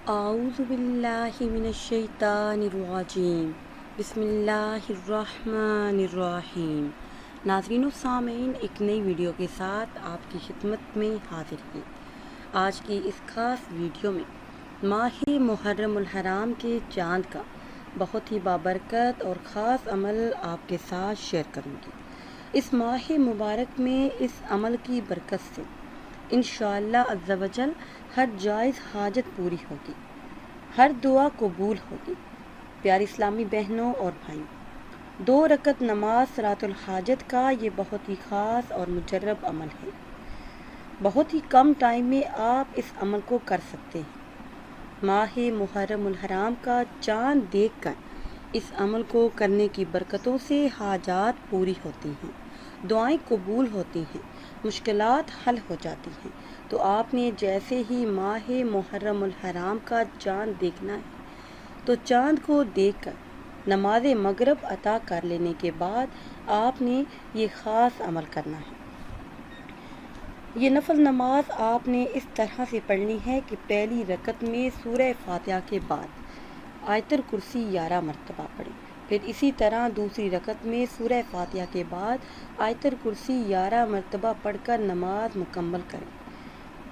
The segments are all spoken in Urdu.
اعوذ باللہ من الشیطان الرجیم، بسم اللہ الرحمن الرحیم۔ ناظرین و سامعین، ایک نئی ویڈیو کے ساتھ آپ کی خدمت میں حاضر ہیں۔ آج کی اس خاص ویڈیو میں ماہ محرم الحرام کے چاند کا بہت ہی بابرکت اور خاص عمل آپ کے ساتھ شیئر کروں گی۔ اس ماہ مبارک میں اس عمل کی برکت سے انشاءاللہ عز و جل ہر جائز حاجت پوری ہوگی، ہر دعا قبول ہوگی۔ پیاری اسلامی بہنوں اور بھائیوں، 2 رکعت نماز صلاۃ الحاجت کا یہ بہت ہی خاص اور مجرب عمل ہے۔ بہت ہی کم ٹائم میں آپ اس عمل کو کر سکتے ہیں۔ ماہ محرم الحرام کا چاند دیکھ کر اس عمل کو کرنے کی برکتوں سے حاجات پوری ہوتی ہیں، دعائیں قبول ہوتی ہیں، مشکلات حل ہو جاتی ہیں۔ تو آپ نے جیسے ہی ماہ محرم الحرام کا چاند دیکھنا ہے تو چاند کو دیکھ کر نماز مغرب ادا کر لینے کے بعد آپ نے یہ خاص عمل کرنا ہے۔ یہ نفل نماز آپ نے اس طرح سے پڑھنی ہے کہ پہلی رکعت میں سورہ فاتحہ کے بعد آیت الکرسی 11 مرتبہ پڑھیں، پھر اسی طرح دوسری رکعت میں سورہ فاتحہ کے بعد آیت الکرسی 11 مرتبہ پڑھ کر نماز مکمل کریں،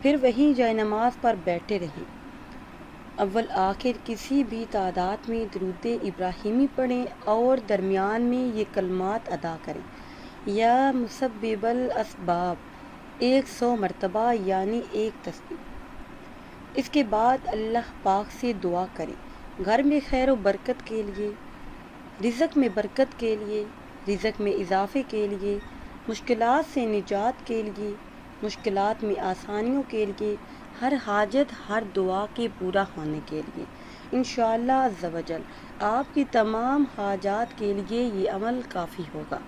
پھر وہیں جائے نماز پر بیٹھے رہیں۔ اول آخر کسی بھی تعداد میں درود ابراہیمی پڑھیں اور درمیان میں یہ کلمات ادا کریں: یا مسبب الاسباب 100 مرتبہ، یعنی 1 تسبیح۔ اس کے بعد اللہ پاک سے دعا کریں، گھر میں خیر و برکت کے لیے، رزق میں برکت کے لیے، رزق میں اضافے کے لیے، مشکلات سے نجات کے لیے، مشکلات میں آسانیوں کے لیے، ہر حاجت ہر دعا کے پورا ہونے کے لیے۔ انشاءاللہ عز و جل آپ کی تمام حاجات کے لیے یہ عمل کافی ہوگا۔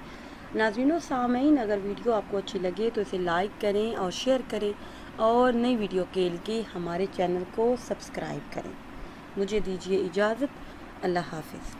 ناظرین و سامعین، اگر ویڈیو آپ کو اچھی لگے تو اسے لائک کریں اور شیئر کریں، اور نئی ویڈیو کے لیے ہمارے چینل کو سبسکرائب کریں۔ مجھے دیجیے اجازت، اللہ حافظ۔